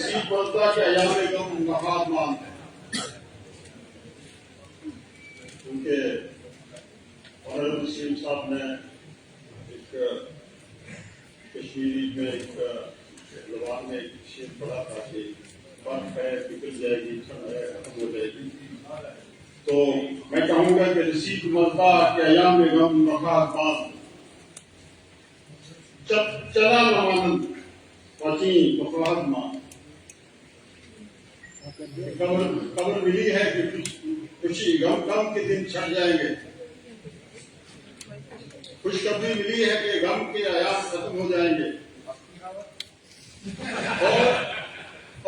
नसीब बनता कि अयाम गम नफात मान है उनके ऑनरेबल सीएम साहब ने एक कश्मीरी में एक लबान में एक शेर पढ़ा था कि बर्फ है पिघल जाएगी, ठंड है खत्म हो जाएगी। तो मैं कहूँगा कि नसीब बनता कि अयाम गम नफात मान चला नमानंद पची बफराद मां खबर मिली है कि खुशी गम के दिन छट जाएंगे। खुशखबरी मिली है कि गम के आयाम खत्म हो जाएंगे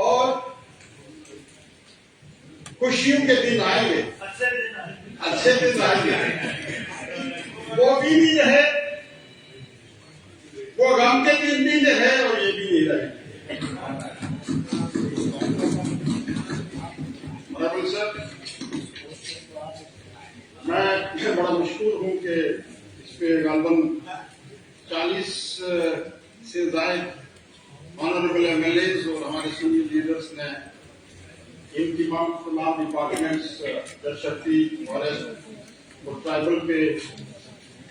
और खुशियों के दिन आएंगे, अच्छे दिन आएंगे। वो भी नहीं रहे, वो गम के दिन भी रहे और ये भी नहीं रहे। सर, मैं बड़ा मशहूर हूँ कि इस पे गालबन 40 से ज्यादा ऑनरेबल एमएलएज और हमारे सीनियर लीडर्स ने इनकी तमाम डिपार्टमेंट्स जल शक्ति फॉरेस्ट और ट्राइबल पे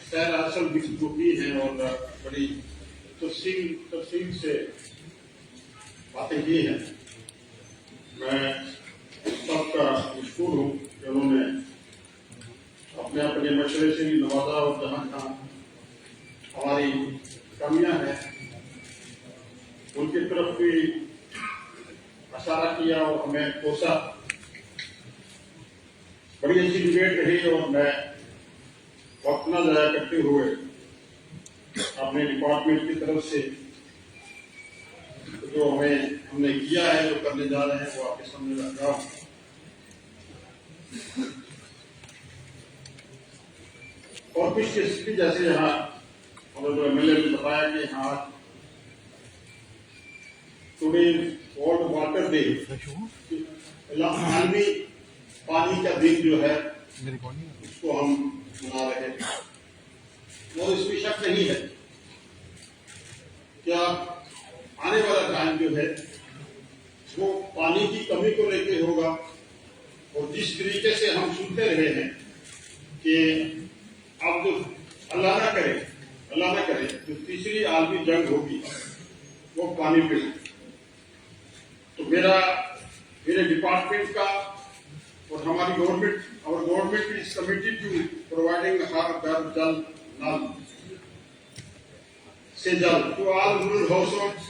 सैर हासिल भी की हैं और बड़ी तफसील से बातें की हैं। मैं सबका मशहूर हूँ कि उन्होंने अपने अपने मशवरे से भी नवाजा और जहाँ जहाँ हमारी कमियां हैं उनकी तरफ भी इशारा किया और हमें कोसा। बड़ी अच्छी डिबेट रही और मैं वक्त न जाया करते हुए अपने डिपार्टमेंट की तरफ से जो हमने किया है, जो करने जा रहे हैं, वो आपके सामने रख रहा हूं। और कुछ स्थिति जैसे यहाँ जो एमएलए ने बताया कि हाँ टुडे वर्ल्ड वाटर डे, आलमी पानी का दिन जो है उसको हम मना रहे हैं और इसमें शक नहीं है क्या आने वाला टाइम जो है वो पानी की कमी को लेकर होगा। और जिस तरीके से हम सुनते रहे हैं कि अब जो अल्लाह ना करे जो तीसरी आलमी जंग होगी वो पानी पे, तो मेरे डिपार्टमेंट का और हमारी government is committed to providing Har Ghar Jal Nal Se Jal to all rural households.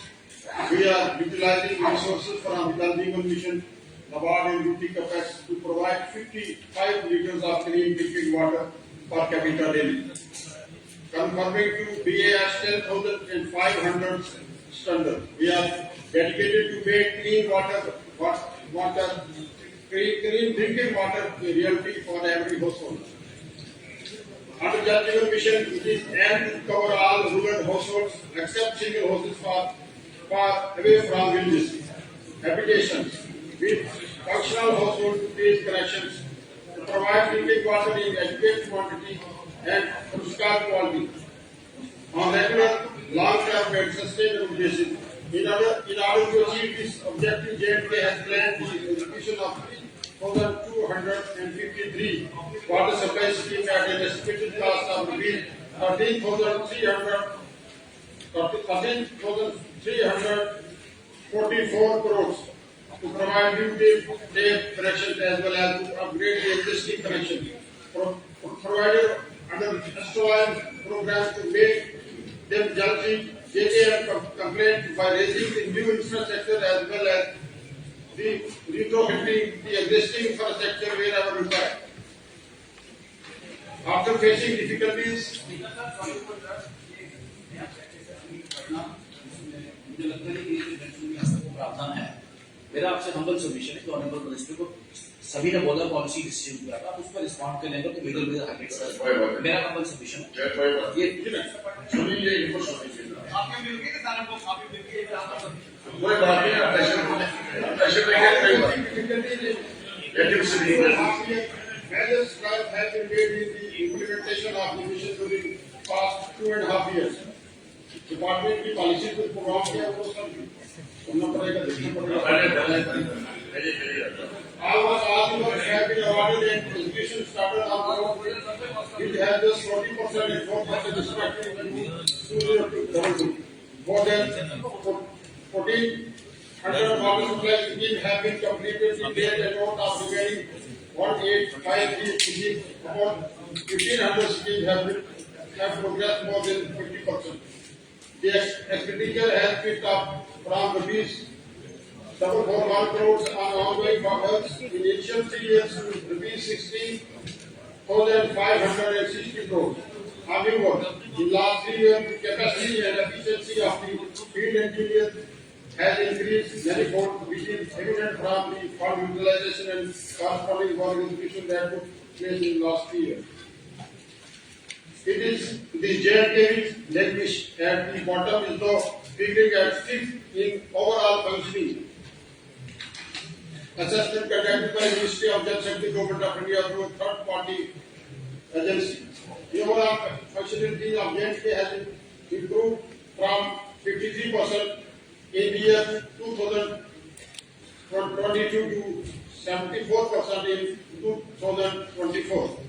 We are utilizing resources from Jal Jeevan Mission, NABARD and UT CAPEX to provide 55 liters of clean drinking water per capita daily, confirming to BAS 10,500 standard. We are dedicated to make clean drinking water a reality for every household. Under Jal Jeevan Mission, it is aimed to cover all rural households except single houses far away from villages, habitations, with functional household based connections to provide drinking water in adequate quantity and prescribed quality on regular, long-term and sustainable basis. In order to achieve this objective, JNK has planned the execution of 3,253 water supply schemes at an estimated cost of $13,344 crores to provide new day connections as well as to upgrade the existing connections provided under the SOI program to make them JKM compliant by raising the new infrastructure as well as retrofitting the existing infrastructure wherever required. After facing difficulties, मुझे लगता है कि प्रावधान है। मेरा आपसे humble submission है कि ऑनरेबल मिनिस्टर को सभी ने बोला पॉलिसी डिसीजन किया था, उस पर रिस्पॉन्ड कर लेंगे तो मिडिल में हाइलाइट सर मेरा हम्बल सबमिशन है। ये सुनिए ये इंफॉर्मेशन आपके मिलके के सारे को काफी मिलके कोई बात नहीं, pressure measures have been made in the implementation of the mission during past 2.5 years. Department की पॉलिसी को प्रोग्राम किया वो सब सुनना पड़ेगा, देखना पड़ेगा। Almost all the work have been awarded and execution started on road. It has just 40% and 4% respectively to 2022. More than 1,400 water supply schemes have been completed in date and note of remaining 1,853 schemes. About 1,500 schemes have progressed more than 50%. The expenditure has picked up from rupees 441 crores on ongoing works in initial 3 years to rupees 16,560 crores. However, in last 3 years, the capacity and efficiency of the field engineers has increased manifold, which is evident from the fund utilization and corresponding work execution that took place in last 3 years. It is the JNK which at the bottom is now figuring at 6th in overall functioning. Assessment conducted by Ministry of Jal Shakti Government of India through a third-party agency. The overall functionality of JNK has improved from 53% in the year 2022 to 74% in 2024.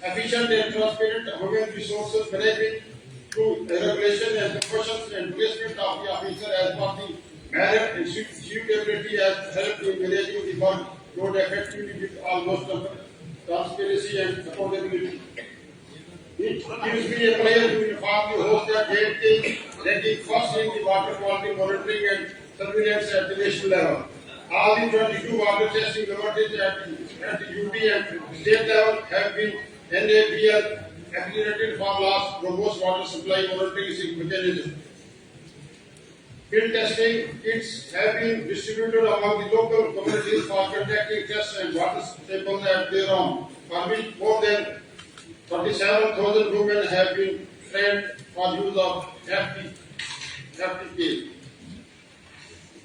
Efficient and transparent human resources management through regulation and professions and placement of the officer as per the merit and suitability has helped in managing the workload effectively with almost transparency and accountability. It gives me a pleasure to inform the host that JNK is ranking first in the water quality monitoring and surveillance at the national level. All the 22 water testing laboratories at the UT and state level have been NABL accredited for last robust water supply monitoring mechanism. Field testing kits have been distributed among the local communities for conducting tests and water samples at their own, for which more than 37,000 women have been trained for use of FTK.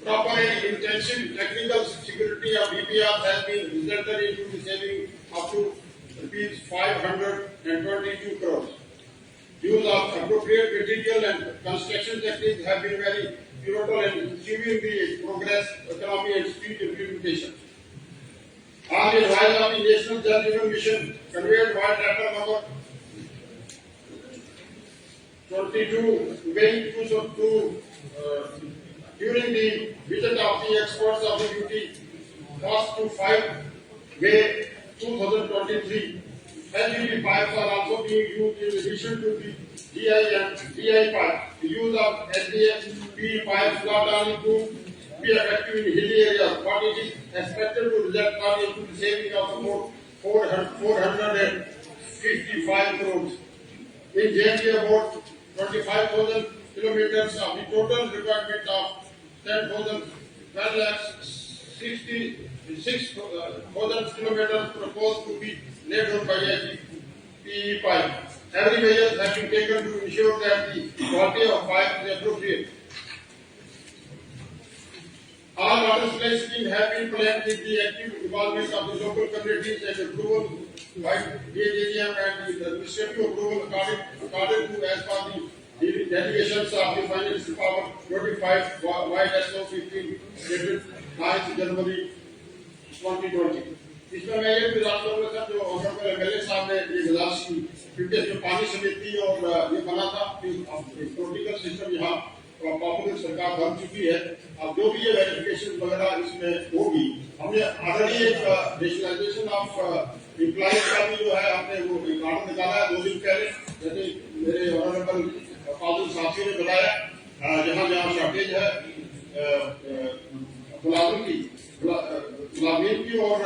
Proper and intensive technical security of BPR has been resulted into the saving up to rupees 522 crores. Use of appropriate material and construction techniques have been very pivotal in achieving the progress, economy and speed implementation. On the advice of the National Jal Jeevan Mission, conveyed white letter number 22 during the visit of the experts of the UT, first to 5 May 2023. LGD pipes are also being used in addition to the GI and DI pipes. The use of SDF pipes not only to be effective in hilly areas, but it is expected to result in the saving of about 455 crores. In JNK, about 25,000 kilometers of the total requirement of 10,166,000 kilometers proposed to be laid out by PE pipe. Every measure has been taken to ensure that the quality of pipe is appropriate. All water supply schemes have been planned with the active involvement of the local communities and approval by DAJM and the administrative approval according to as per the delegations of the Financial Power notified YSO 15 dated 9th January 2020. इसमें मैं ये गुजारिश करूंगा sir जो honourable MLA साहब ने ये गुजारिश की क्योंकि इसमें पानी समिति और ये बना था पॉलिटिकल सिस्टम यहाँ पॉपुलर सरकार बन चुकी है। अब जो भी ये वेरिफिकेशन वगैरह इसमें होगी, हमने ऑलरेडी एक नेशनलाइजेशन ऑफ एम्प्लॉइज का भी जो है हमने वो कानून निकाला है 2 दिन पहले, जैसे मेरे ऑनरेबल फाजिल साथी ने बताया जहाँ जहाँ शॉर्टेज है मुलाजिम की और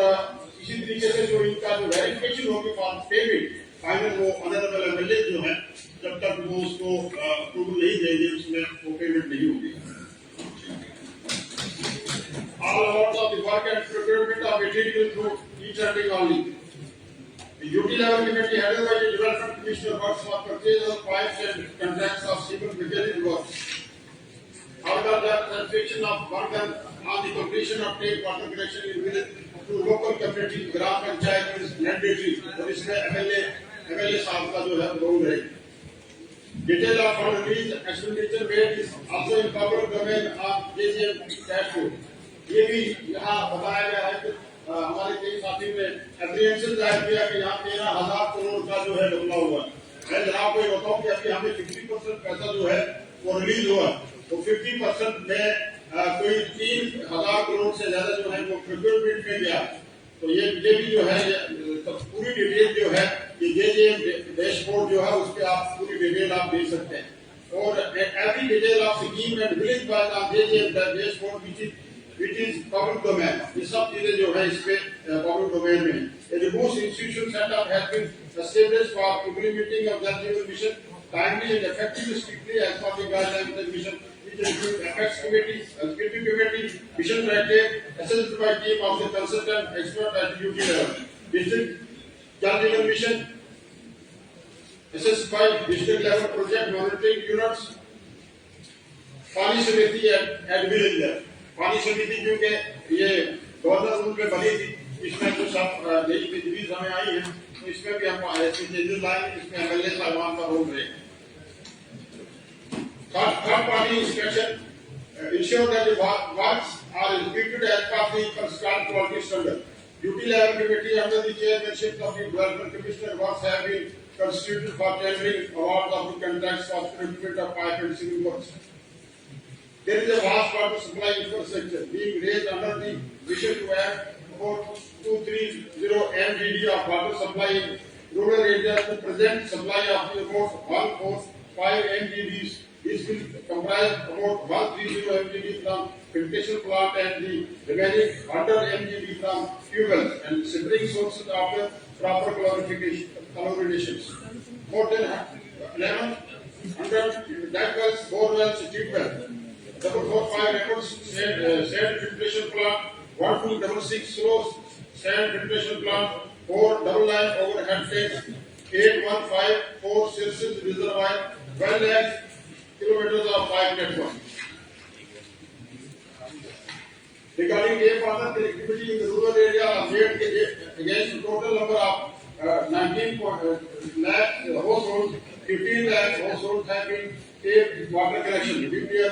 इसी तरीके से जो इनका जो वेरिफिकेशन होगी फॉर पेमेंट फाइनल वो ऑनरेबल एमएलए जो है जब तक वो उसको अप्रूवल नहीं देंगे उसमें वो पेमेंट नहीं होगी। All awards of the work and procurement of material through e-tendering only. The UT level committee headed by the Development Commissioner works for purchase of pipes and contracts of civil mechanical works. However, the satisfaction of work on the completion of take water connection in village to local community Gram Panchayat is mandatory. और इसमें MLA साहब का जो है role है। Detail of fund release expenditure made is also in public domain of JGM dashboard. ये भी यहाँ बताया गया है कि हमारे कई साथी ने एप्रीहेंशन जाहिर किया कि यहाँ 13,000 करोड़ का जो है डबला हुआ है। मैं जनाब को ये बताऊँ कि अभी हमें 50% पैसा जो है वो रिलीज हुआ, तो 50% में कोई 3,000 करोड़ से ज्यादा जो है वो प्रोक्योरमेंट में गया। तो ये भी जो है तो पूरी डिटेल जो है ये जेजेएम डैशबोर्ड जो है उस पे आप पूरी डिटेल आप देख सकते हैं। और every detail of scheme and village by the JJM dashboard which is public domain, ये सब चीजें जो है इस पे public domain में है। A robust institution setup has been established for implementing of Jal Jeevan Mission timely and effectively, strictly as per the guidelines of the mission, which include apex committee, executive committee, mission director, assessed by team of the consultant expert at duty level. District Jal Jeevan Mission assessed by district level project monitoring units, पानी समिति at village level। पानी समिति क्योंकि ये governor rule में बनी थी, इसमें जो सब नई तजवीज हमें आई है, तो इसमें भी हम ऐसे चेंजेस लाएंगे, इसमें एमएलए साहबान का रोल रहेगा। Third party inspection ensure that the works are executed as per the prescribed quality standard. Duty level committee under the chairmanship of the development commissioner works have been constituted for tendering awards of the contracts for procurement of pipe and civil works. There is a vast water supply infrastructure being raised under the vision to add about 230 MGD of water supply in rural areas to present supply of about 145 MGDs. This will comprise about 130 MGD from filtration plant and the remaining 100 MGD from fuel and spring sources after proper chlorination. More than 1,100 deck wells, bore wells, tube wells. 445 records sand filtration plant, 1266 slows sand filtration plant, 4 double line overhead tanks, 8154 Circes reservoir, 12 lakh kilometers of pipe network. Regarding dam water connectivity in the rural area, made against total number of 19 lakh households, 15 lakh households have been paved water connection with their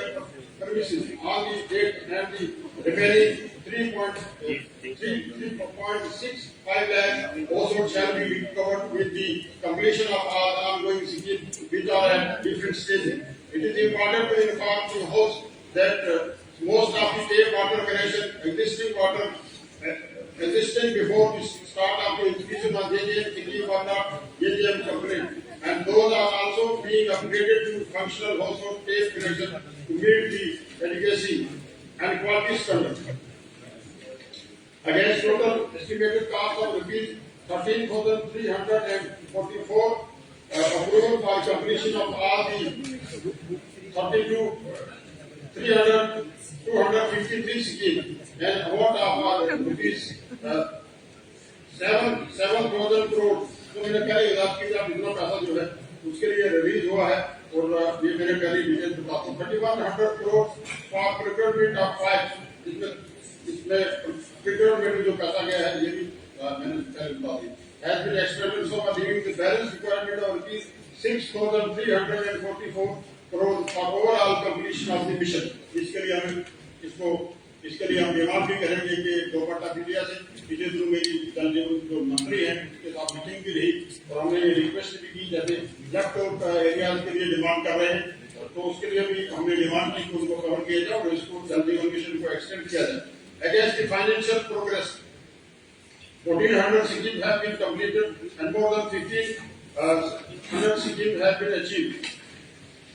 premises on the state and the remaining 3.65 lakh households shall be covered with the completion of our ongoing scheme which are at different stages. It is important to inform the host that most of the paved water connection existing before the start of the execution of JJM scheme were not JJM complaint, and those are also being upgraded to functional household paved connection to meet the adequacy and quality standards. Against total estimated cost of rupees 13,344, approval for completion of all the 253 schemes and amount of rupees 7,000 crore. तो मैंने पहले इजाज़ किया इतना पैसा जो है उसके लिए रिलीज हुआ है और ये मेरे पहले डिटेल बताता हूँ। 3,100 crore for procurement of pipe, इसमें प्रोक्योरमेंट में जो पैसा गया है ये भी मैंने पहले बता दी। Has been expended so much during the balance requirement of rupees 6,344 crore for overall completion of the mission. इसके लिए हम डिमांड भी करेंगे कि दोपट्टा मीडिया से पिछले दिनों मेरी जो मंत्री हैं उसके साथ मीटिंग भी रही और हमने ये रिक्वेस्ट भी की, जैसे लेफ्ट एरियाज के लिए डिमांड कर रहे हैं तो उसके लिए भी हमने डिमांड की कि उनको कवर किया जाए और इसको जल जीवन मिशन को एक्सटेंड किया जाए। Against the financial progress 1,400 schemes have been completed and more than 1,500 schemes have been achieved.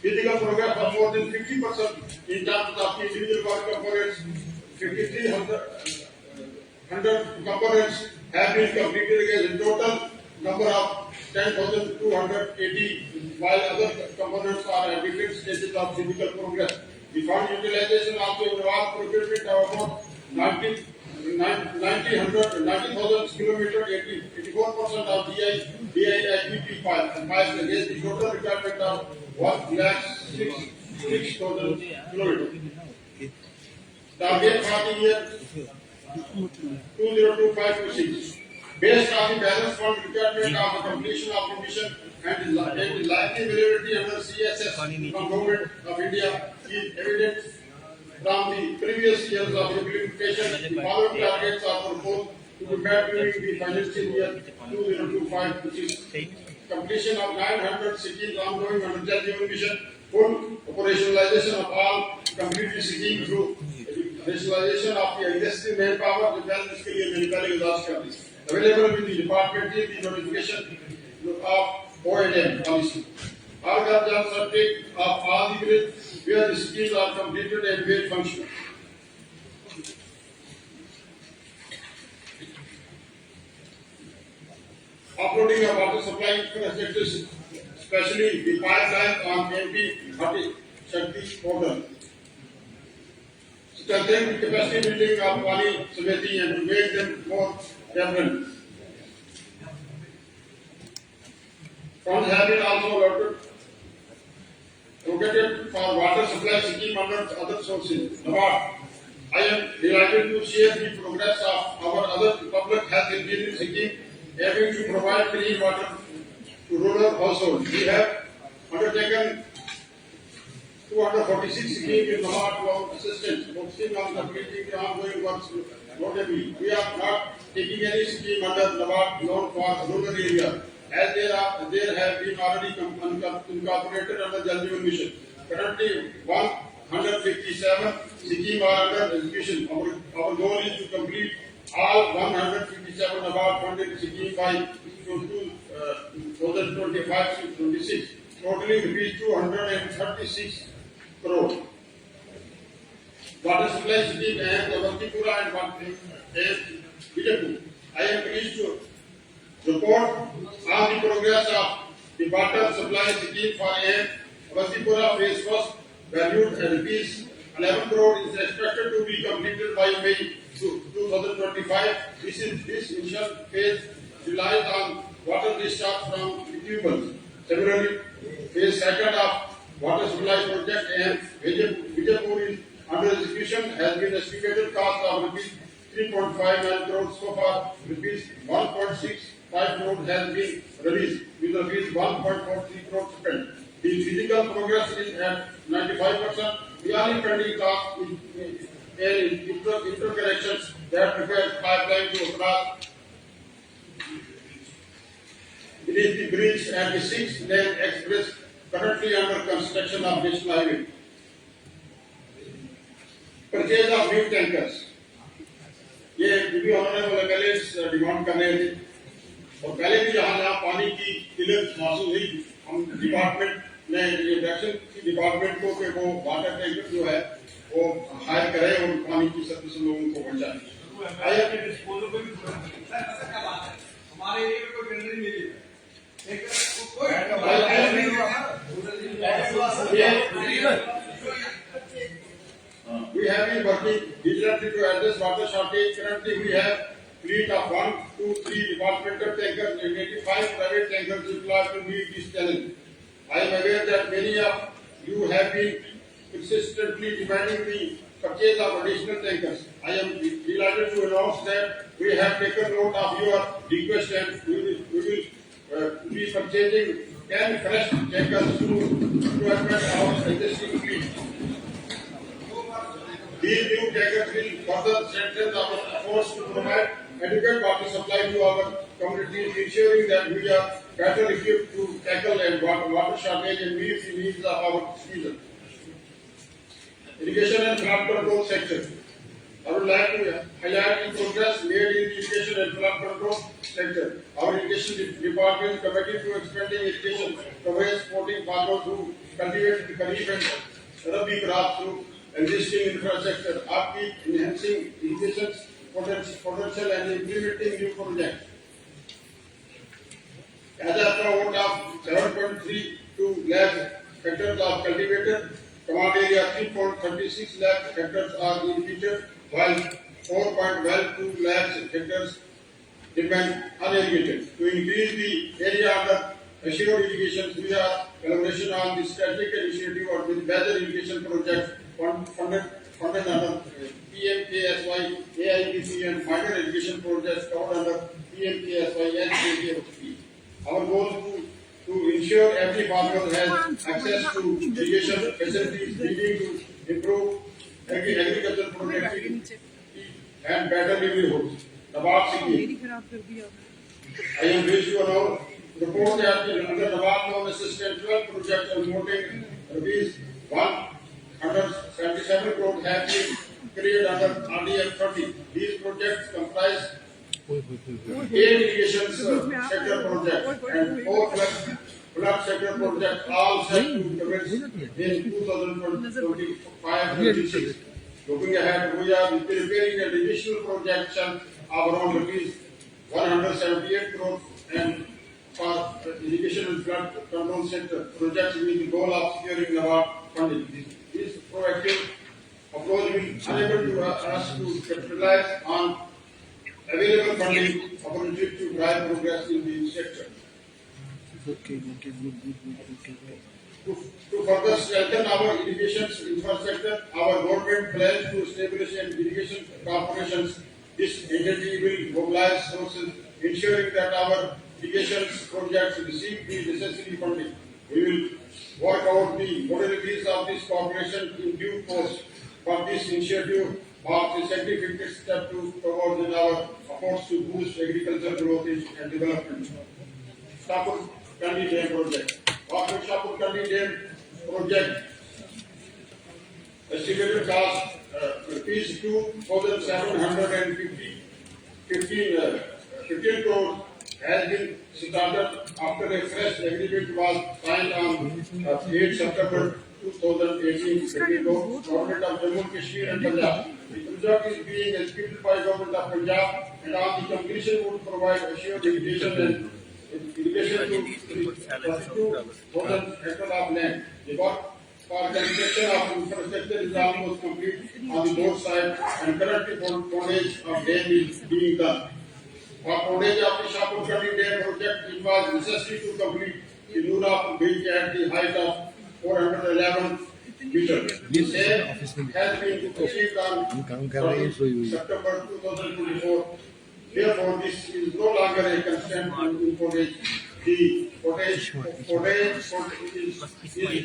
Physical progress of more than 50% in terms of individual work components. 5,300 components have been completed against a total number of 10,280, while other components are at different stages of physical progress. The fund utilization also involves procurement of about 90,000 kilometers, 84% of DIIPP pipes against the total requirement of 1,06,000 kilometers. Target for the year 2025-26. based on the balance fund requirement of the completion of the mission and the likely availability under CSS from Government of India is evident from the previous years of implementation. The following targets are proposed to be met during the financial year 2025, which is completion of 900 schemes ongoing under Jal Jeevan Mission, full operationalization of all completed schemes through rationalization of the existing manpower. The balance इसके लिए मैंने पहले गुजारिश कर दी. Available with the department the notification of O&M policy. All jobs are taken of all the village where the schemes are completed and where functional. Uploading of water supply infrastructure, especially the pipeline on MP Shakti portal. Strengthen the capacity building of Pali Samiti and to make them more relevant. Funds have been also allocated for water supply scheme under other sources. Number, I am delighted to share the progress of our other public health engineering scheme aiming to provide clean water to rural households. We have undertaken 246 schemes in Nabad to our assistance, focusing on completing the ongoing works. Notably, we are not taking any scheme under Nabad loan for rural area, as there have been already incorporated under Jal Jeevan Mission. Currently, 157 schemes are under execution. Our goal is to complete all 157 Nabad funded schemes by 2025-26, totaling rupees 236 crore. Water supply scheme and Avantipura and Vijaypur. I am pleased to report on the progress of the water supply scheme for Avantipura phase first, valued at rupees 11 crore, is expected to be completed by May 2025. This initial phase relies on water discharge from renewables. Similarly, phase second of water supply project and Vijaypur is under execution has been estimated cost of rupees 3.59 crores. So far, rupees 1.65 crores has been released with rupees 1.43 crores spent. The physical progress is at 95%. The only pending task is interconnections that require pipeline to across. It is the bridge and the 6-lane express currently under construction of National Highway. Purchase of new tankers. ये भी honourable MLAs demand कर रहे थे और पहले भी जहाँ पानी की किल्लत महसूस हुई, हम डिपार्टमेंट ने इंडक्शन की डिपार्टमेंट को कि वो वाटर टैंकर जो है वो हायर करे और पानी की सर्विस लोगों को पहुँचाए. हमारे एरिया में कोई टेंडर नहीं मिली. We have been working diligently to address water shortage. Currently, we have fleet of 1, 2, 3 departmental tankers and 85 private tankers deployed to meet this challenge. I am aware that many of you have been consistently demanding the purchase of additional tankers. I am delighted to announce that we have taken note of your request and we will be purchasing 10 fresh tankers to augment our existing fleet. These new tankers will further strengthen our efforts to provide adequate water supply to our communities, ensuring that we are better equipped to tackle and water shortage and meet the needs of our citizens. Irrigation and flood control sector. I would like to highlight the progress made in the irrigation and flood control sector. Our irrigation department is committed to expanding irrigation coverage, supporting farmers who cultivate the kharif and rabi crops through existing infrastructure, upkeep, enhancing irrigation potential and implementing new projects. As a count of 7.32 lakh hectares of cultivated, command area 3.36 lakh hectares are in feature, while 4.12 lakh hectares remain unirrigated. To increase the area under assured irrigation, we are collaboration on the strategic initiative or with better irrigation projects funded funded under PMKSY, AIPC and minor education projects covered under PMKSY and KKFP. Our goal is to ensure every farmer has access to irrigation facilities leading to improve agricultural productivity and better livelihoods. Nabab Sikhi. I am pleased to announce report that under Nabab loan assistance 12 projects amounting rupees 177 crore have been created under RDF 30. These projects comprise 8 irrigation sector projects and 4 flood sector projects, all set to commence in 2025-26. Looking ahead, we are preparing an additional projection of around rupees 178 crore and for irrigation and flood control sector projects with the goal of securing Nabab funding. This proactive approach will enable us to capitalize on available funding opportunities to drive progress in the sector. To further strengthen our irrigation infrastructure, our government plans to establish an irrigation corporations. This entity will mobilize sources, ensuring that our irrigation projects receive the necessary funding. We will work out the modalities of this corporation in due course. For this initiative marks a significant step towards our efforts to boost agricultural growth and development. Shapur Kandi Dam project. After Shapur Kandi Dam project, estimated cost rupees 2,715 crore has been started after a fresh agreement was signed on 8 September 2018 between Government of Jammu and Kashmir and Punjab. The project is being executed by Government of Punjab and on the completion would provide assured irrigation and irrigation to 32,000 hectares of land. The work for construction of infrastructure is almost complete on the both sides and currently tonnage of dam is being done. For tonnage of the Shapur Kandi Dam project, it was necessary to complete the Nura bridge at the height of 411 meters. This has been achieved on September 2024. Therefore, this is no longer a constraint in tonnage. The tonnage is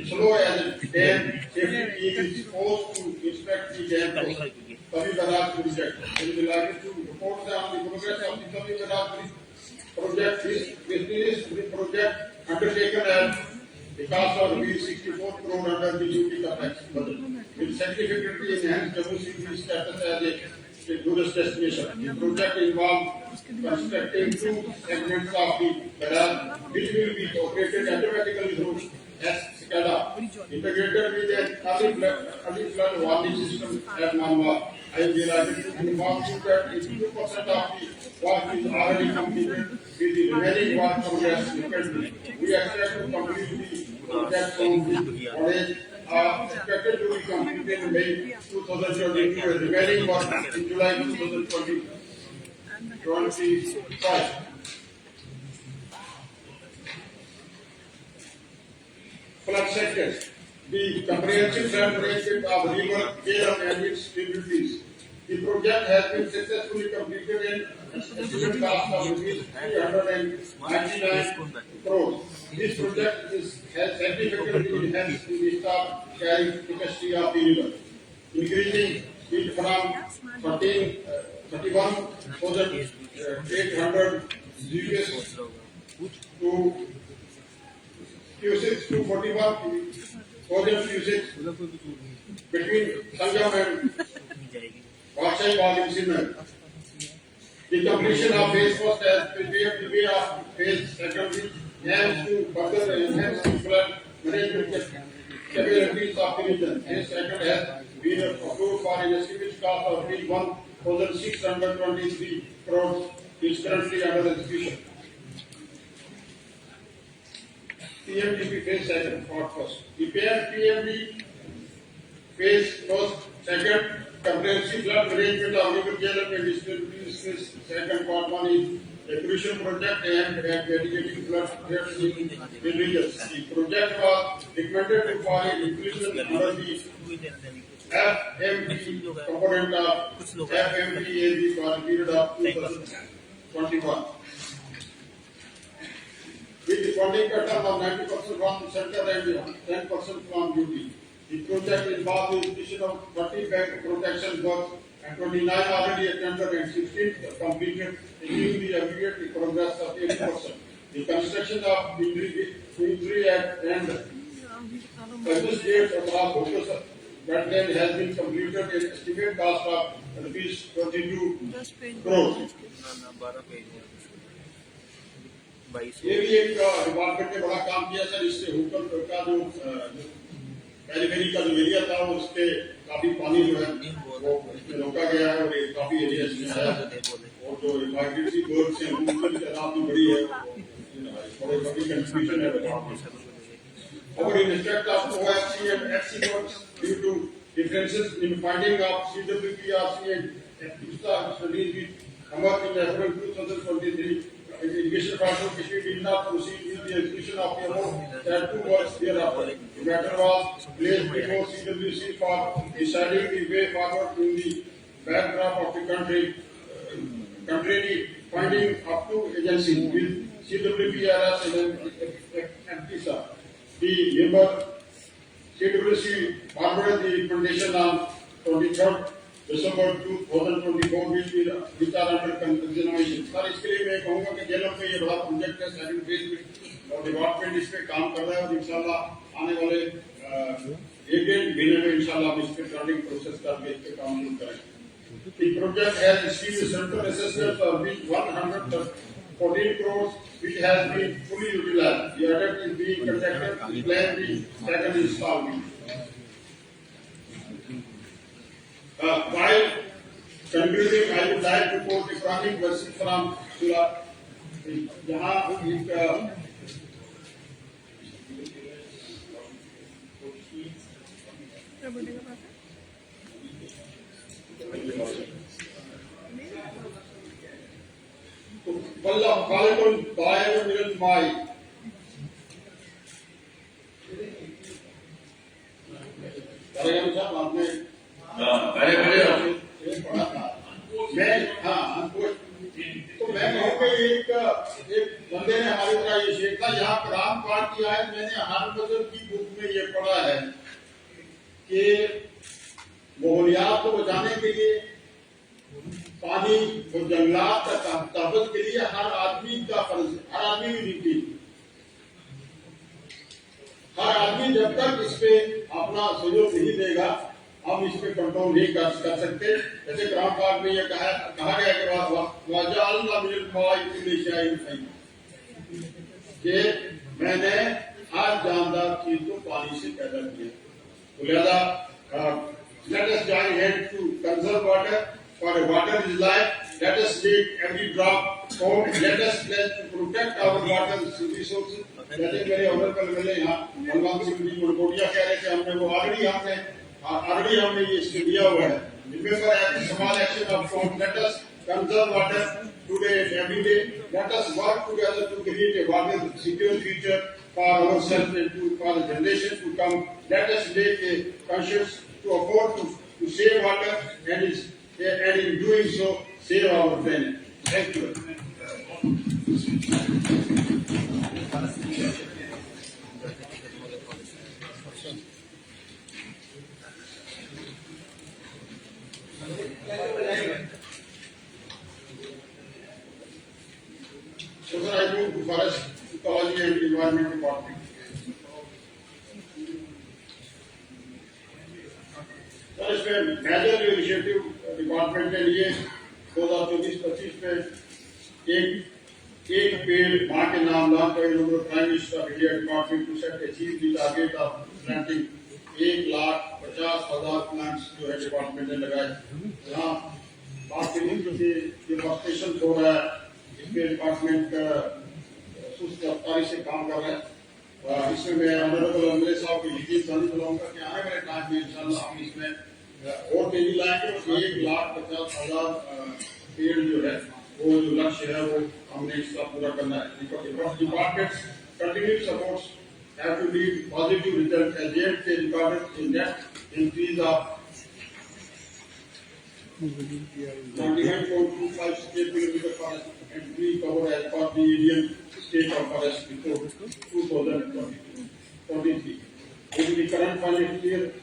slow as a dam safety team is supposed to inspect the dam for Tavi Barrage project. I will be delighted to report on the progress of the Tavi Barrage project. This is the project undertaken at the cost of 64 crore under the duty capex budget. Will significantly enhance Jammu City's status as a tourist destination. The project involves constructing 2 segments of the barrage, which will be operated automatically through SCADA, integrated with an early flood warning system at Manwal. I am delighted to inform you that 82% of the work is already completed, with the remaining work progress currently. We expect to complete the project from the college expected to be completed in May 2022 and remaining work in July 2025. Flood sectors. The comprehensive flood management of river care and its tributaries. The project has been successfully completed in estimated cost of rupees 399 crores. This project has significantly enhanced the staff carrying capacity of the river, increasing it from 31,800 cubics to 41,000 cubics between Sangam and Vashai was in The completion of phase first has prepared the way of phase second, which aims to further enhance the flood management capabilities of the region. Phase second has been approved for an estimated cost of 1,623 crores, which is currently under execution. PMDP phase second, part first. The PMD phase first, second, comprehensive flood management of river channel and distribution second part one is a crucial project aimed at mitigating flood threats in regions. The project was recommended for inclusion under the FMP component of FMPAB for a period of 2021. With the funding pattern of 90% from center and 10% from UT. The project involves the addition of 30 bank protection works and 29 already attempted and 16 completed, achieving the immediate progress of 80%. The construction of Queensbury Act and Service Gates across Bhopal wetland has been completed at estimate cost of rupees 22 crores. ये भी एक department ने बड़ा काम किया sir. इससे hotel का जो पेरिफेरी का जो एरिया था उसके काफी पानी जो है वो इसमें रोका गया है और ये काफी एरिया इसमें है और जो माइग्रेटरी बर्ड्स हैं उनकी तादाद भी बड़ी है और काफी कंट्रीब्यूशन है और in respect of OFC and FC works due to differences in finding of CWPRC and FISTA studies which emerged in April 2023. Irrigation Department Kashmir did not proceed with the execution of the above that 2 works thereafter. The matter was placed before CWC for deciding the way forward in the backdrop of the country, contrary finding of 2 agencies with CWPRS and FISTA. The member CWC forwarded the recommendation on 23rd December 2024 which are under consideration. Sir इसके लिए मैं कहूँगा कि जेलों में ये बड़ा project है सेकंड फेज में और डिपार्टमेंट इस पे काम कर रहा है और इंशाल्लाह आने वाले एक महीने में इंशाल्लाह हम इस पे ट्रेंडिंग प्रोसेस करके इस पे काम शुरू करेंगे. The project has received central assessment of 114 crores which has been fully utilized. The audit is being conducted to plan the second installment. While concluding, I would like to quote the Quranic verse from Surah. जहाँ एक वल्लाह खालिकुल Bayern मिनल माई करेगा साहब आपने तो मैं कहूँगा एक बंदे ने हमारी तरह ये शेख था यहाँ कुरान पाठ किया है. मैंने हर मजहब की बुक में ये पढ़ा है कि माहौलियात को बचाने के लिए पानी और जंगलात का तहफ़्फ़ुज़ के लिए हर आदमी का फर्ज है. हर आदमी की ड्यूटी. हर आदमी जब तक इस पे अपना सहयोग नहीं देगा हम इस पे कंट्रोल नहीं कर सकते. जैसे कुरान पाक में ये कहा गया कि मैंने हर जानदार चीज को पानी से पैदा किया. तो लिहाजा let us join hands to conserve water, for water is life. Let us make every drop count. Let us pledge to protect our water resources. जैसे मेरे ऑनरेबल मिले यहाँ बलवान सिंह जी मनकोटिया कह रहे थे हमने वो ऑलरेडी हमने ये इसके दिया हुआ है. Remember every small action of count. Let us conserve water today and every day. Let us work together to create a water secure future for ourselves and for the generations to come. Let us make a conscious to afford to save water and in doing so save our planet. Thank you. So sir, I move to Forest Ecology and Environment Department. Sir इसमें major initiative department के लिए 2024-25 में एक पेड़ माँ के नाम launch prime minister of India department to set achieve the target of planting 1,50,000 plants जो है डिपार्टमेंट ने लगाए. जहाँ बाकी डिफॉरेस्टेशन हो रहा है इसके डिपार्टमेंट सुस्त रफ्तारी से काम कर रहे हैं. इसमें मैं ऑनरेबल एमएलए साहब को यकीन दिलाऊंगा कि आने वाले टाइम में इंशाल्लाह हम इसमें और तेजी लाएंगे और 1,50,000 पेड़ जो है वो जो लक्ष्य है वो हमने इसका पूरा करना है. Departments continue supports have to lead positive results as yet they recorded in that increase of 99.25 square kilometer forest and tree cover as per the Indian State of Forest Report 2023. In the current financial year,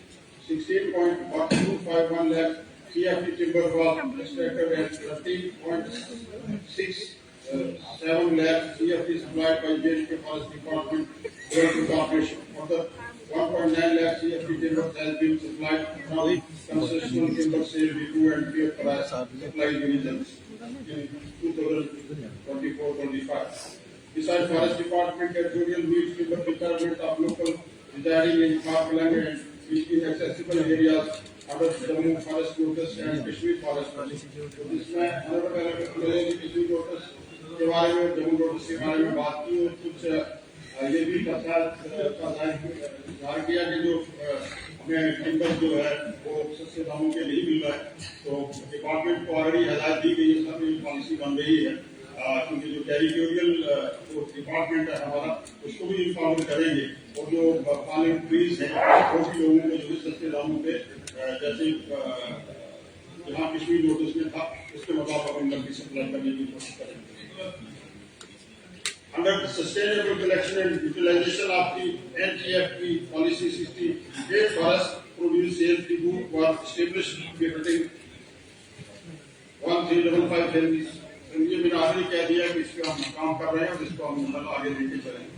16.251 lakh CFT timber was extracted and 13.67 lakh CFT supplied by JNK Forest Department Development Corporation. Further, 1.9 lakh CFT timber has been supplied from concessional timber sale depot and peer price supply divisions in 2024-25. Besides, Forest Department editorial meets timber requirement of local residing in parkland and in accessible areas under Jammu Forest Notice and Kashmir Forest Notice. तो इसमें अलग अलग किसी notice के बारे में Jammu notice के बारे में बात की और कुछ ये भी ज़ाहिर किया कि जो हमें टिम्बर जो है वो सस्ते दामों के नहीं मिल रहा है, तो डिपार्टमेंट को ऑलरेडी हदायत दी गई है, सब पॉलिसी बन रही है, क्योंकि जो टेरिटोरियल जो डिपार्टमेंट है हमारा उसको भी इन्फॉर्म करेंगे और जो फॉलिंग ट्रीज हैं वो भी लोगों को जो सस्ते दामों पे जैसे जहाँ कश्मीर नोटिस में था उसके मुताबिक हम लंबी सप्लाई करने की कोशिश करेंगे. Under the sustainable collection and utilization of the NTFP policy 68 forest produce sales depot was established befitting 1355 Henrys. ये मैंने आखिरी कह दिया कि इस पे हम काम कर रहे हैं और इसको हम मतलब आगे लेके चलेंगे.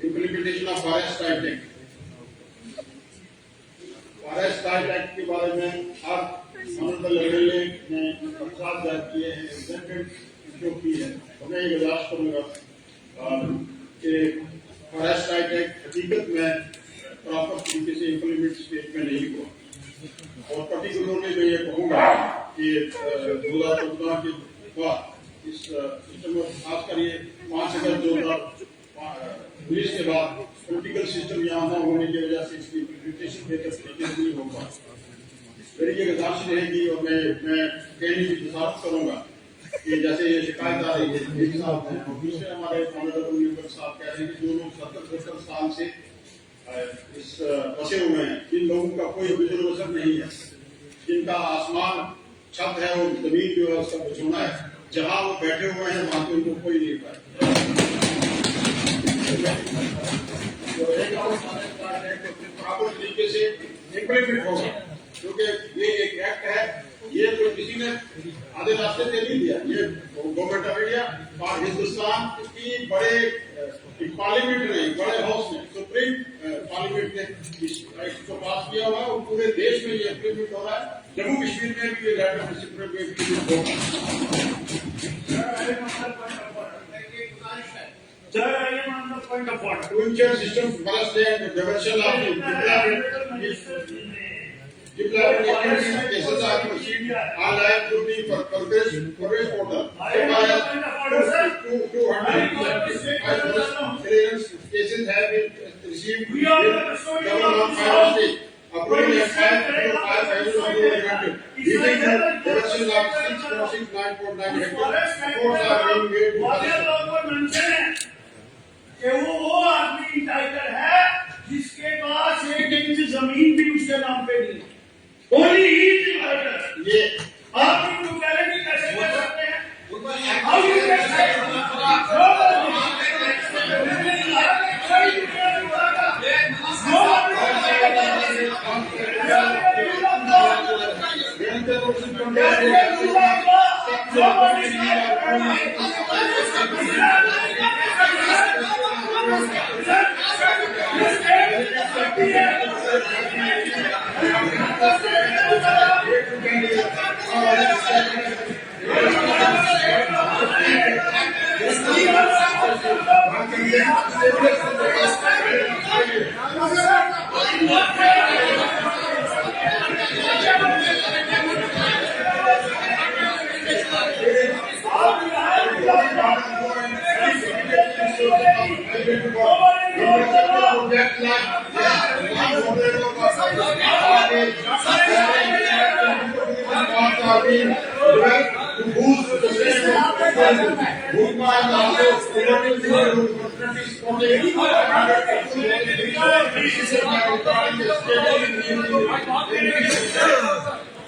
Implementation of Forest Right Act. Forest Right Act के बारे में आप honorable MLA ने प्रस्ताव जारी किए हैं, exempted जो की है, मैं ये गुजारिश करूँगा कि फॉरेस्ट राइट एक्ट हकीकत में प्रॉपर तरीके से इम्प्लीमेंट स्टेट में नहीं हुआ और पर्टिकुलरली मैं ये कहूँगा कि 2014 के बाद इस सिस्टम में खासकर ये 5 अगस्त 2019 के बाद पॉलिटिकल सिस्टम यहाँ न होने की वजह से इसकी इम्प्लीमेंटेशन बेहतर तरीके से नहीं हो पा. मेरी ये गुजारिश रहेगी और मैं कहने की गुजारिश करूँगा कि जैसे ये शिकायत आ रही है एक साहब है और दूसरे हमारे ऑनरेबल मेंबर साहब कह रहे हैं कि जो लोग 70-75 साल से इस बसे हुए हैं, इन लोगों का कोई रिजर्वेशन नहीं है, जिनका आसमान छत है और जमीन जो है उसका बचोना है, जहाँ वो बैठे हुए हैं वहाँ पे उनको कोई नहीं पाए. प्रॉपर तरीके से इम्प्लीमेंट होगा क्योंकि ये एक एक्ट है, ये कोई किसी ने आधे रास्ते से नहीं दिया, ये गवर्नमेंट ऑफ इंडिया और हिंदुस्तान की बड़े पार्लियामेंट ने बड़े हाउस ने सुप्रीम पार्लियामेंट ने इस एक्ट को पास किया हुआ है और पूरे देश में ये इम्प्लीमेंट हो रहा है. जम्मू कश्मीर में भी ये राइट ऑफ डिसिप्लिन में इम्प्लीमेंट होगा. To ensure system forest and diversion of the declared cases are proceeded online through the progress portal. 275 clearance cases have been received in government fire state. Approval and 5,000 granted. Leading to diversion of 6,949 hectares. Reports are being made to कि वो आदमी entitle है जिसके पास 1 inch जमीन भी उसके नाम पे नहीं. Only he is entitled. ये आप इनको गारंटी कैसे दे सकते हैं? How you can say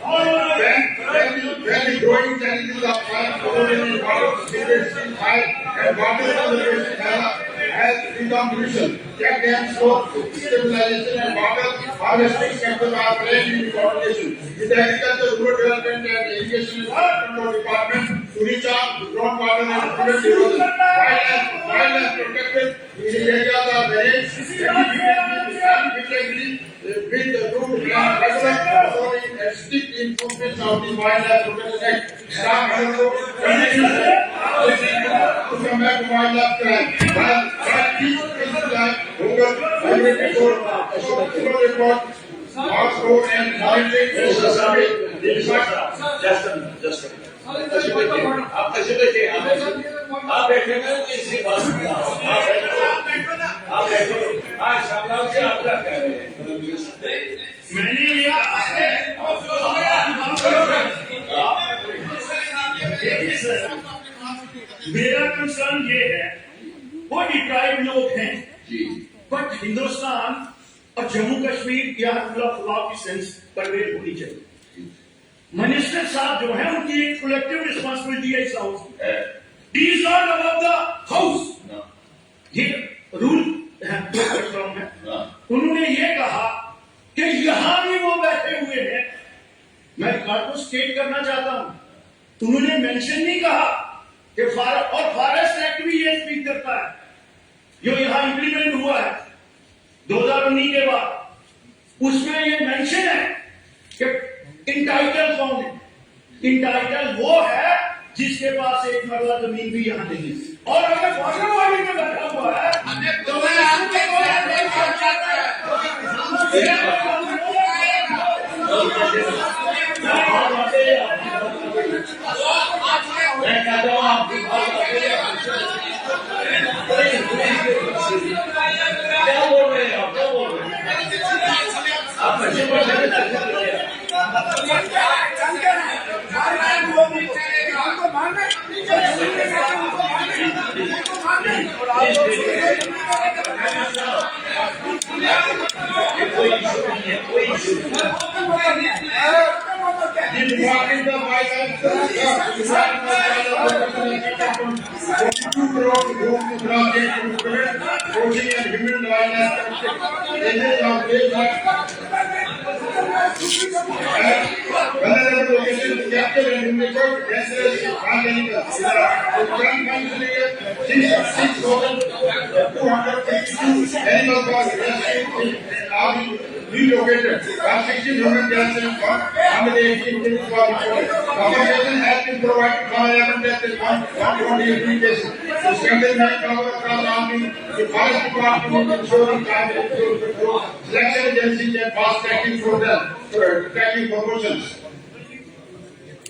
when the growing challenges of fire, pollution, water scarcity, fire, and water conservation has become crucial. Check dams for stabilization and water harvesting sectors are playing in coordination with the Agriculture, Rural Development and Irrigation Control Department to reach out to groundwater and prevent erosion. Wildlife protected areas are managed significantly with the root and regular monitoring and strict enforcement of the Wildlife Protection Act. Staff also continues to combat wildlife crime. While these cases like Google, Agriculture report, Mars Road and monitoring survey, आप कैसे बैठे आप बैठे किसी बात आप बैठो आज शामलाल से आप क्या कह रहे हैं मैंने ये कहा है मेरा कंसर्न ये है वो डिप्राइव लोग हैं बट हिंदुस्तान और जम्मू कश्मीर या लॉ की सेंस परवेज होनी चाहिए मिनिस्टर साहब जो है उनकी एक कलेक्टिव रिस्पॉन्सिबिलिटी है इस हाउस की he is not about the house ये रूल है उन्होंने ये कहा कि यहां भी वो बैठे हुए हैं मैं रिकॉर्ड को स्टेट करना चाहता हूं उन्होंने मेंशन नहीं कहा कि फॉरेस्ट एक्ट भी ये स्पीक करता है जो यहां इंप्लीमेंट हुआ है 2019 के बाद उसमें ये मेंशन है कि इंटाइटल कौन है इंटाइटल वो है जिसके पास एक मरला जमीन भी यहाँ नहीं है और अगर वाटर बॉडी में बैठा हुआ है तो मैं क्या बोल रहे हैं आप क्या बोल रहे हैं आप relocated. Construction human deaths and contamination has been provided for 11 deaths in 120 cases. To strengthen manpower across army, the forest department is ensuring climate control, selection agencies and fast tracking for them, tracking promotions.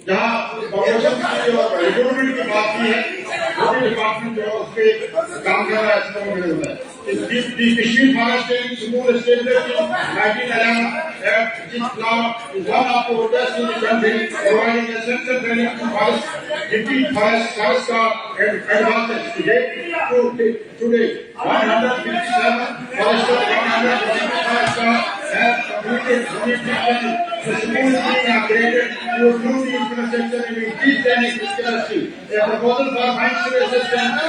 जहाँ promotion की और recruitment की बात की है वो department जो उस पर काम कर रहा है इसमें मिले हुए हैं The Kashmir Forest and Small established in 1911 Act which law is one of the oldest in the country, providing essential training to forest, defeat forest and advantage. Today, 157 foresters, 125 have completed unit training. The school is being upgraded to improve the infrastructure and increase training capacity. A proposal for financial assistance is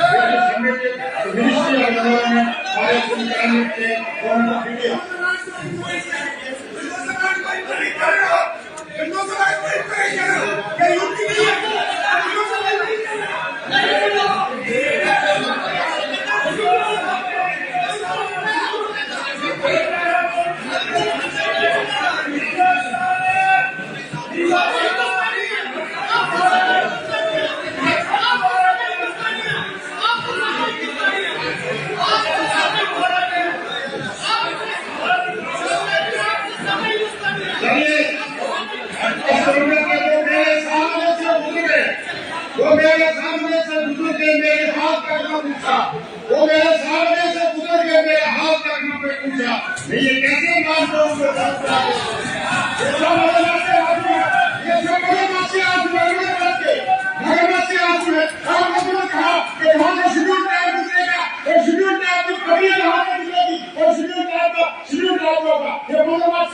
submitted to the Ministry of Environment, Forest and Climate Change, Government of India. वो मेरे सामने से गुजर के मेरे हाथ तक न पूछा वो मेरे सामने से गुजर के मेरे हाथ तक न पूछा मैं ये कैसे मानता हूँ ये जो मगरमच्छ है और उसने कहा कि वहाँ से शेड्यूल टाइम गुजरेगा और शेड्यूल टाइम की कभी यहाँ पे गुजरेगी और शेड्यूल टाइम होगा ये मगरमच्छ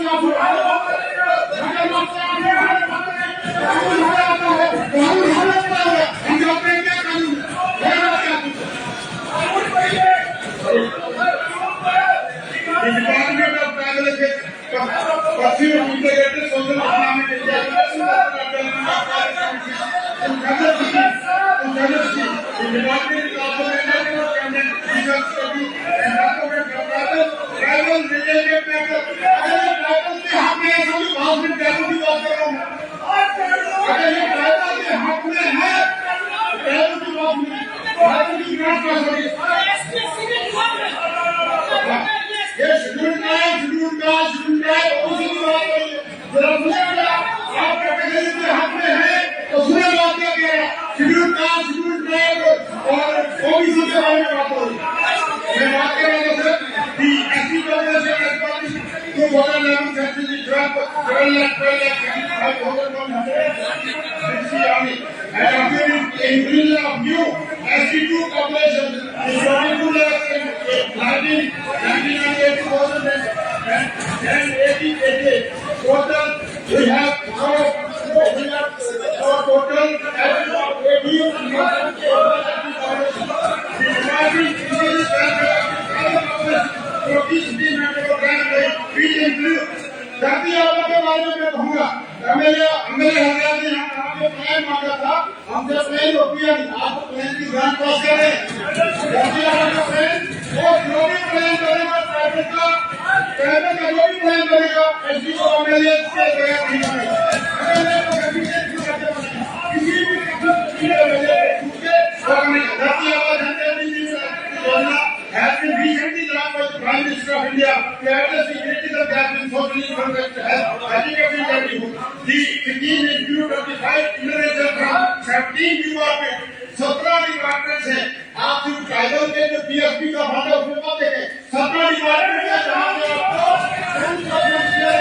Has been recently launched by the Prime Minister of India to address the critical gap in socially focused health education livelihood. The scheme includes 25 innovations from 17 departments. 17 department है। आप सिर्फ ट्राइबल के जो PSP का fund है उसमें मत देखें। 17 डिपार्टमेंट है जहाँ पे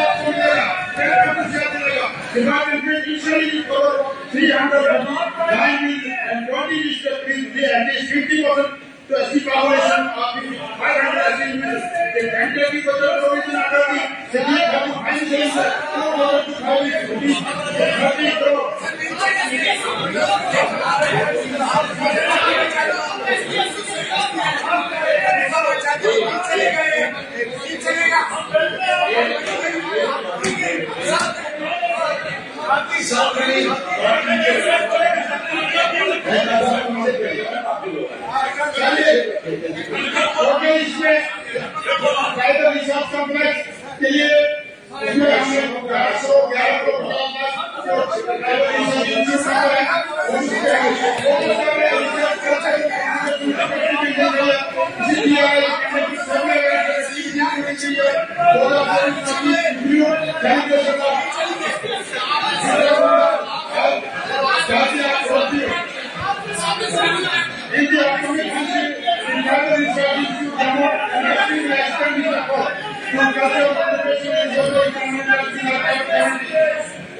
आपको मिलेगा। डिपार्टमेंट में initially crore 320 districts with at least 50% to SC population of 500 SC units. The tentative budget provision under the city have to find things to 30 crore. इसमें टाइगर रिसर्च कॉम्प्लेक्स के लिए इसमें हमने 11 crore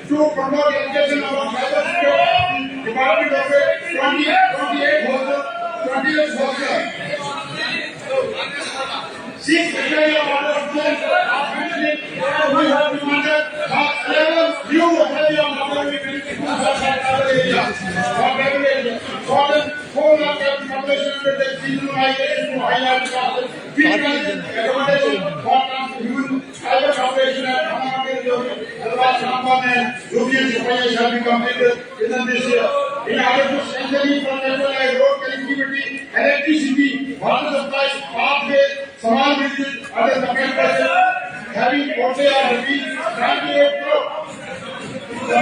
to promote education about cyber security, Department of 28 hostel. 6 criteria of order we have demanded level new area of order we can area. For 4 lakh population under the regionalization to highlight the recommendation for human cyber operation and shall be completed within this year. In order to strengthen infrastructure road connectivity, electricity, water supply, pathways, small bridges, other supply projects, having also are repeat 98 crore. The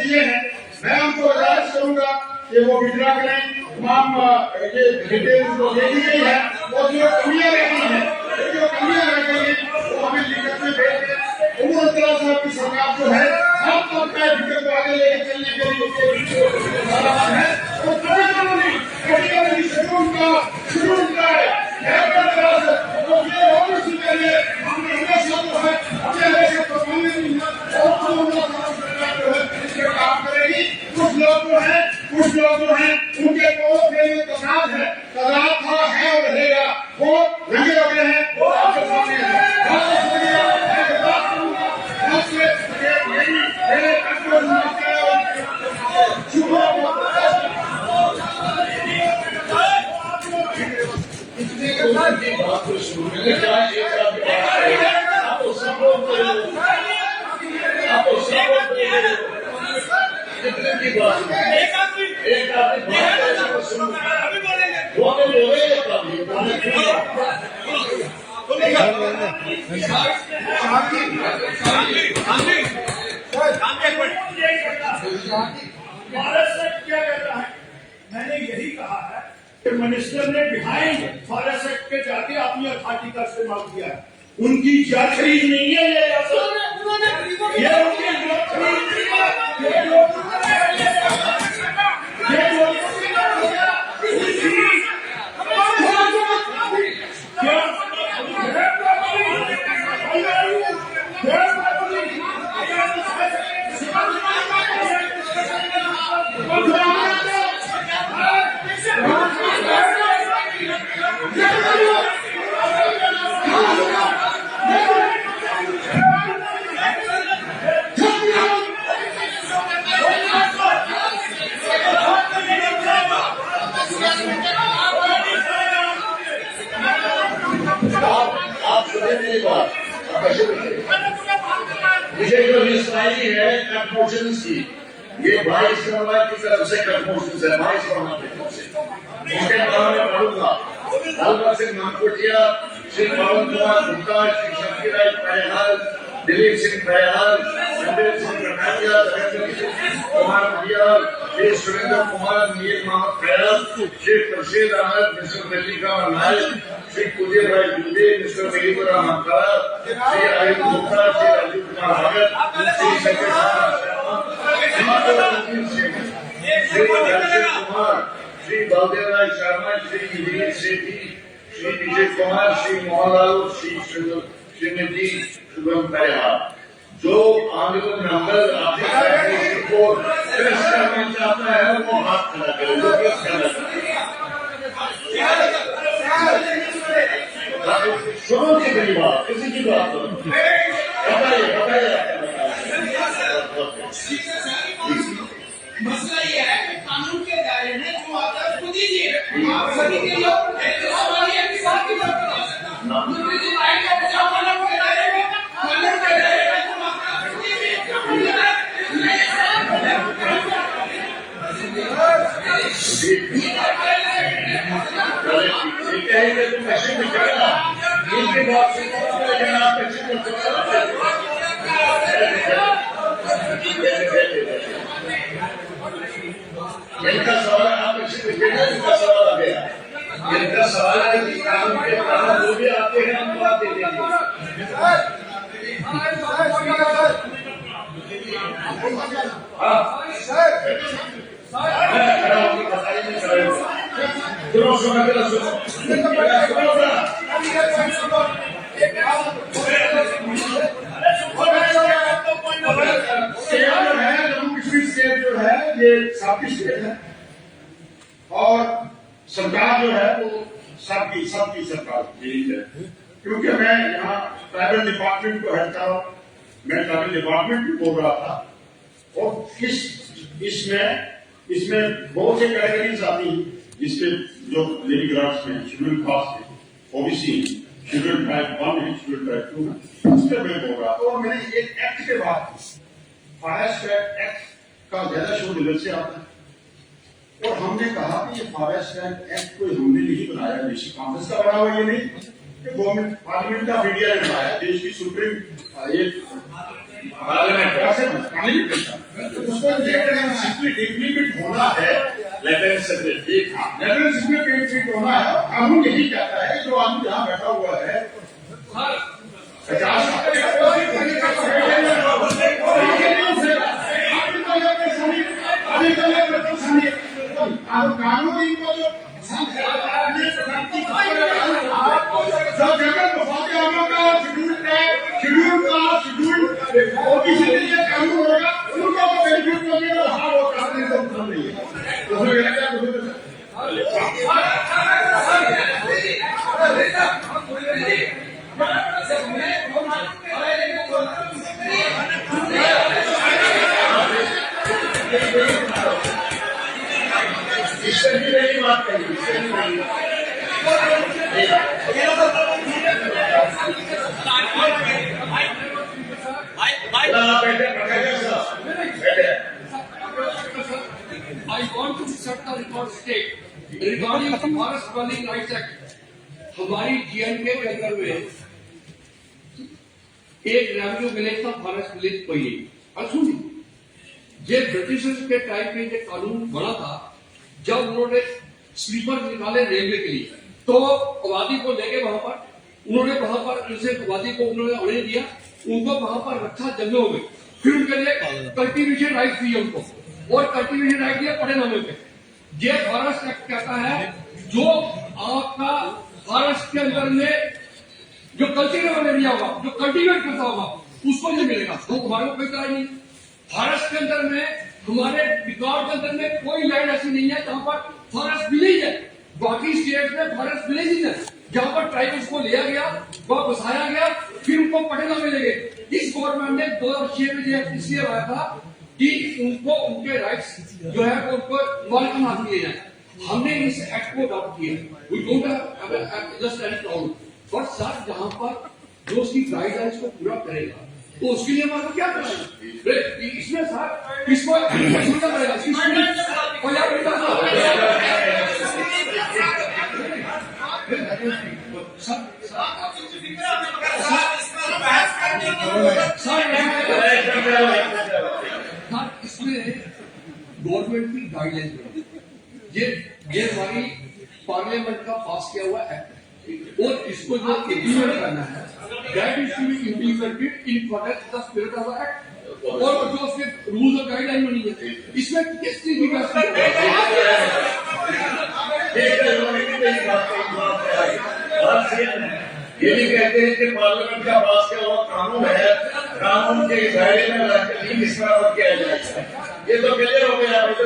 दिए हैं मैं हमको गुजारिश करूंगा कि वो withdraw करें तमाम ये डिटेल्स जो दे दी गई है और जो कमियां रह गई हैं वो हमें लिखत में भेज दें उमर अब्दुल्ला साहब की सरकार जो है हम सबका विकल्प को आगे लेके चलने के लिए है तो कभी शेड्यूल का है तो ये और इसी के लिए हमने हमेशा जो है अपने हमेशा परफॉर्मेंस काम करेगी कुछ लोग जो हैं उनके कोलों में तनाव है और रहेगा वो लगे हैं वो आपके सामने है कितने की बात है? एक आदमी बात करे तो सुनो। वो तो बोले एक आदमी बोले फॉरेस्ट एक्ट क्या कहता है? मैंने यही कहा है कि मिनिस्टर ने बिहाइंड फॉरेस्ट एक्ट के जाके अपनी अथॉरिटी का इस्तेमाल किया है। उनकी क्या खरीद नहीं है ये उनकी खरीद नहीं है। आप सुने मेरी बात। मुझे जो लिस्ट आई है कट मोशन की, ये 22 नंबर की तरफ से कट मोशन है, 22 नंबर की तरफ से उनके नाम में पढ़ूंगा। लालबाग सिंह मानकोटिया, श्री पवन कुमार गुप्ता, श्री शक्ति राय परिहार, दिलीप सिंह परिहार, संदेव सिंह कटारिया, नरेंद्र कुमार मडियाल, श्री सुरेंद्र कुमार, मीर मोहम्मद खैर, श्री प्रसीद अहमद, मिस्टर मल्लिका नायक, श्री कुलदीप राय जुल्दी, मिस्टर मलिकुरा मंत्रा, श्री अरविंद गुप्ता, श्री राजीव कुमार भगत, श्री शंकर श्री दर्शन कुमार, श्री बलदेव राय शर्मा, श्री विजय सेठी, श्री विजय कुमार, श्री मोहनलाल, श्री श्रीमती शुभम परिहार। जो ऑनरेबल मेंबर अपने फैमिली को प्रेस करना चाहता है वो हाथ खड़ा करे, जो प्रेस करना चाहता है। सुनो की मेरी बात, किसी की बात करो, बताइए मसला ये है कि कानून के दायरे में जो आता है उसको दीजिए। आप सभी के लोग सवाल ये है कि साथ की बात करो। दूसरी चीज राइट का बचाव कानून के दायरे में जो मामला दीजिए। कहेंगे तो मैसेज में चलेगा, इनकी बात सुनो, लेकिन आप मैसेज में इनका सवाल आप इनका सवाल आ गया। इनका सवाल है कि कानून के कानून जो भी आते हैं हम बात दे देंगे। जम्मू कश्मीर स्टेट जो है ये सबकी स्टेट है और सरकार जो है वो सबकी सरकार यही है। क्योंकि मैं यहाँ ट्राइबल डिपार्टमेंट को हेड कर रहा हूँ, मैं ट्राइबल डिपार्टमेंट भी बोल रहा था और इसमें बहुत से कैटेगरीज आती हैं जिसके जो लेडी ग्राफ्स में शेड्यूल कास्ट है, ओबीसी, शेड्यूल ट्राइब 1 है, शेड्यूल ट्राइब 2 है, उसके मैं बोल रहा था। और मैंने एक एक्ट के बाद फॉरेस्ट एक्ट का ज्यादा शो लेवल से आता है और हमने कहा कि ये फॉरेस्ट एक्ट कोई हमने नहीं बनाया, देशी कांग्रेस का बना हुआ, ये नहीं गवर्नमेंट पार्लियामेंट ऑफ इंडिया ने बनाया, देश की सुप्रीम पार्लियामेंट उसको इम्प्लीमेंट होना है, इम्प्लीमेंट होना है। कानून यही कहता है जो आदमी यहाँ बैठा हुआ है 50 कानून इनको जो शेड्यूल ओबीसी के लिए कानून होगा, उनको तो बेनिफिट मिलेगा, हाँ वो कानून का मतलब नहीं है। इससे भी नहीं बात कही, इससे भी नहीं बैठे I want to set the record straight regarding Forest Dwelling Rights Act. हमारी जीएनके के अंदर में एक रेवेन्यू विलेज था, फॉरेस्ट विलेज कोई नहीं। और सुनिए, ये ब्रिटिशर्स के टाइम में ये कानून बना था जब उन्होंने स्लीपर निकाले रेलवे के लिए, तो आबादी को लेके वहां पर उन्होंने जैसे आबादी को उन्होंने होने दिया, उनको वहां पर रखा जंगलों में, फिर उनके लिए कल्टीवेशन राइट दिए उनको, और कल्टीवेशन राइट दिया पड़े नामे पे। ये फॉरेस्ट एक्ट कहता है जो आपका फॉरेस्ट के अंदर में जो कल्टीवेटर एरिया होगा, जो कल्टीवेट करता होगा, उसको नहीं मिलेगा। तो हमारे को कोई तरह नहीं। फॉरेस्ट के अंदर में हमारे रिकॉर्ड के अंदर में कोई लैंड ऐसी नहीं है जहां पर फॉरेस्ट विलेज है। बाकी स्टेट में फॉरेस्ट विलेज है जहां पर ट्राइबल्स को लिया गया, वह बसाया गया, फिर उनको पटे न मिलेंगे। इस गवर्नमेंट ने 2006 में ये इसलिए लाया था कि उनको उनके राइट्स जो है उनको मालिकाना दिए जाए। हमने इस एक्ट को अडॉप्ट किया। We don't just any problem, but sir जहां पर जो उसकी गाइडलाइंस को पूरा करेगा तो उसके लिए हमारा क्या करना है? इसमें सर किसको सुनना पड़ेगा? इसमें गवर्नमेंट की गाइडलाइन ये हमारी पार्लियामेंट का पास किया हुआ एक्ट है, और इसको जो इम्प्लीमेंट करना है that is to be implemented in accordance with the spirit of the act, और जो उसके रूल्स और गाइडलाइन बनी है इसमें किस चीज की बात ये भी कहते हैं कि पार्लियामेंट का पास किया हुआ कानून है, कानून के दायरे में रहकर इसका किया जाएगा। ये तो क्लियर हो गया, बस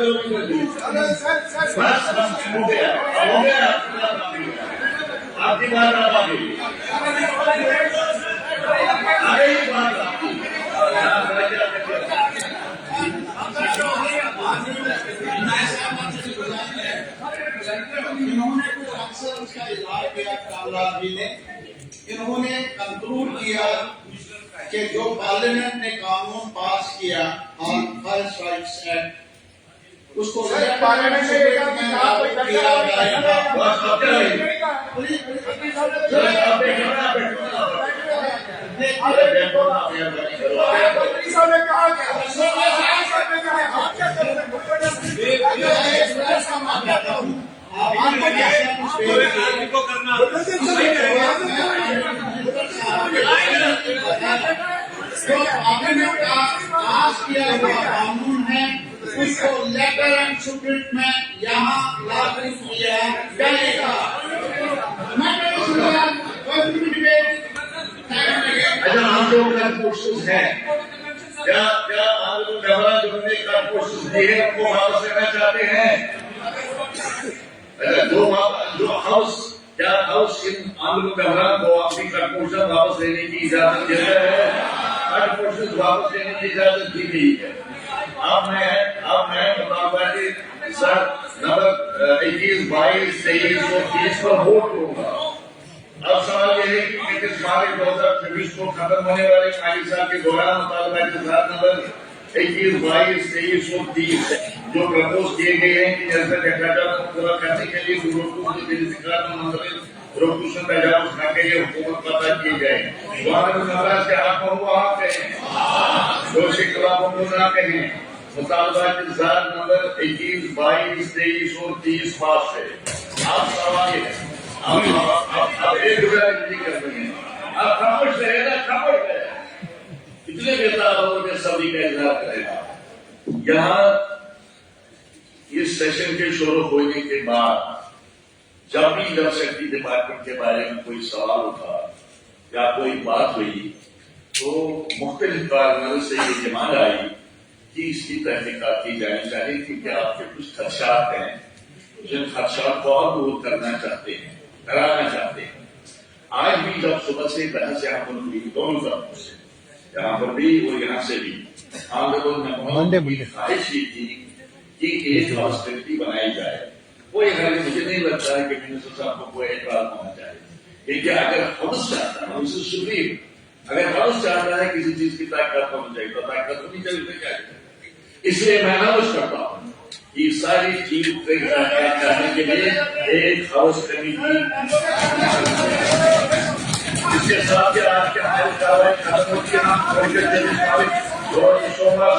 हो गया, आपकी बात आप आगे ही बात इन्होंने तो अक्सर उसका इजहार किया कामराज जी ने, इन्होंने कंक्लूड किया कि जो पार्लियामेंट ने कानून पास किया ऑन फॉरेस्ट राइट्स एक्ट, उसको पार्लियामेंट में किया जाएगा। कानून है उसको लेटर एंड स्पिरिट में यहाँ लागू किया जाएगा। अच्छा, हम लोग का कोशिश है क्या आप लोग का कोशिश दी है, उनको वापस लेना चाहते हैं? जो हाउस इन आंध्र प्रदेश को अपनी कंपोजिशन वापस लेने की इजाजत देता है, कंपोजिशन वापस लेने की इजाजत दी गई है। अब मैं बताऊंगा कि सर नंबर 21, 22, 23 और 30 पर वोट होगा। अब सवाल यह है कि 31 मार्च 2024 को खत्म होने वाले माली साल के दौरान मुतालबा के साथ नंबर 21, 22, 23 और 30 जो प्रपोज किए गए हैं कि जैसे भ्रष्टाचार को पूरा करने के लिए रोकूशन तजावुज न के लिए हुकूमत पता की जाए, वहाँ के हक में वहाँ कहें, दोषी खिलाफों को न कहें। मुतालबा के साथ नंबर 21, 22, 23 और 30 पास है। आप सवाल है आप एक राजनीति कर रहे हैं, आप खामोश रहेगा, खामोश है इतने बेताब में सभी का इजहार करेगा। यहाँ इस सेशन के शुरू होने के बाद जब भी जल शक्ति डिपार्टमेंट के बारे में कोई सवाल उठा या कोई बात हुई तो मुख्तलिफ कारणों से ये डिमांड आई कि इसकी तहकीकात की जानी चाहिए, क्योंकि आपके कुछ खदशात हैं जिन खदशात को और दूर करना चाहते हैं, कराना चाहते हैं। आज भी जब सुबह से बहस यहाँ पर हुई दोनों तरफों से, यहाँ पर भी और यहाँ से भी, आंदोलन में ख्वाहिश की थी कि एक हॉस्पिटलिटी बनाई जाए। कोई मुझे नहीं लगता है कि मिनिस्टर साहब को कोई एतराज होना चाहिए, क्योंकि अगर हाउस चाहता है उसे सुप्रीम, अगर हाउस चाहता है किसी चीज की ताकत होनी चाहिए तो ताकत होनी चाहिए। इसलिए मैं अनुरोध करता हूँ कि सारी चीज करने के लिए एक हाउस कमेटी इसके साथ ही आज के हमारी कार्रवाई खत्म होती है। हम सोमवार